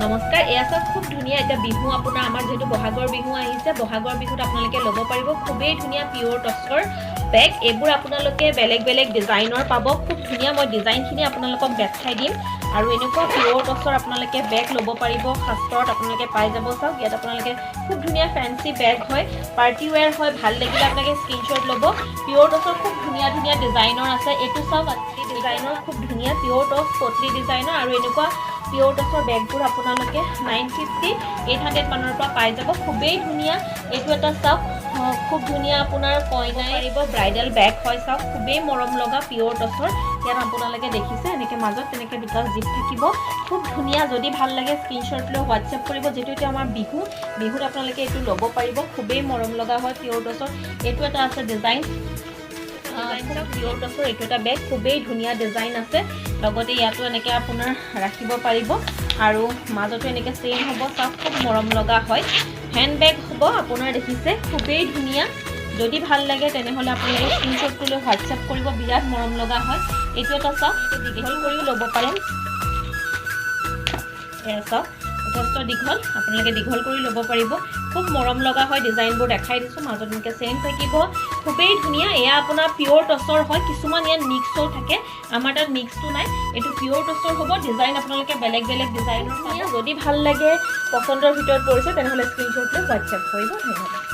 নমস্কাৰ, এয়া চাওক খুব ধুনীয়া এটা বিহু আপোনাৰ আমাৰ যেহেতু বহাগৰ বিহু আহিছে, বহাগৰ বিহুত আপোনালোকে ল'ব পাৰিব খুবেই ধুনীয়া পিয়ৰ টচৰ বেগ। এইবোৰ আপোনালোকে বেলেগ বেলেগ ডিজাইনৰ পাব। খুব ধুনীয়া, মই ডিজাইনখিনি আপোনালোকক দেখাই দিম। আৰু এনেকুৱা পিয়ৰ টচৰ আপোনালোকে বেগ ল'ব পাৰিব, শাস্ত্ৰত আপোনালোকে পাই যাব। চাওক ইয়াত আপোনালোকে খুব ধুনীয়া ফেঞ্চি বেগ হয়, পাৰ্টি ৱেৰ হয়, ভাল লাগিলে আপোনালোকে স্ক্ৰীনশ্বট ল'ব। পিয়ৰ টচৰ খুব ধুনীয়া ধুনীয়া ডিজাইনৰ আছে। এইটো চাওক ডিজাইনৰ খুব ধুনীয়া পিয়ৰ টচ পটলি ডিজাইনৰ। আৰু এনেকুৱা পিয়ৰ টচৰ বেগবোৰ আপোনালোকে 950 800 মানৰ পৰা পাই যাব। খুবেই ধুনীয়া। এইটো এটা চাওক খুব ধুনীয়া আপোনাৰ কইনাই পাৰিব ব্ৰাইডেল বেগ হয়। চাওক খুবেই মৰম লগা পিয়ৰ টচৰ। ইয়াত আপোনালোকে দেখিছে এনেকৈ মাজত তেনেকৈ দুটা জিপ থাকিব। খুব ধুনীয়া। যদি ভাল লাগে স্ক্ৰীনশ্বট লৈ হোৱাটছএপ কৰিব। যিটো এতিয়া আমাৰ বিহুত আপোনালোকে এইটো ল'ব পাৰিব। খুবেই মৰম লগা হয় পিয়ৰ টচৰ। এইটো এটা আছে ডিজাইন পিয়ৰ টচৰ। এইটো এটা বেগ খুবেই ধুনীয়া ডিজাইন আছে। লগতে ইয়াতো এনেকৈ আপোনাৰ ৰাখিব পাৰিব আৰু মাজতো এনেকৈ চেইন হ'ব। চাওক খুব মৰম লগা হয়। হেণ্ড বেগ হ'ব আপোনাৰ দেখিছে খুবেই ধুনীয়া। যদি ভাল লাগে তেনেহ'লে আপোনালোকে স্ক্ৰীনশ্বটটো লৈ হোৱাটছএপ কৰিব। বিৰাট মৰম লগা হয়। এইটো এটা চাওক দীঘল কৰিও ল'ব পাৰে। এয়া চাওক যথেষ্ট দীঘল, আপোনালোকে দীঘল কৰি ল'ব পাৰিব। খুব মৰম লগা হয়। ডিজাইনবোৰ দেখাই দিছোঁ। মাজত এনেকৈ চেইন থাকিব। খুবেই ধুনীয়া। এয়া আপোনাৰ পিয়ৰ টচৰ হয়। কিছুমান ইয়াত মিক্সও থাকে, আমাৰ তাত মিক্সটো নাই। এইটো পিয়ৰ টচৰ হ'ব। ডিজাইন আপোনালোকে বেলেগ বেলেগ ডিজাইনৰ পাব। যদি ভাল লাগে পচন্দৰ ভিতৰত পৰিছে তেনেহ'লে স্ক্ৰীনশ্বট লৈ হোৱাটছএপ কৰিব। ধন্যবাদ।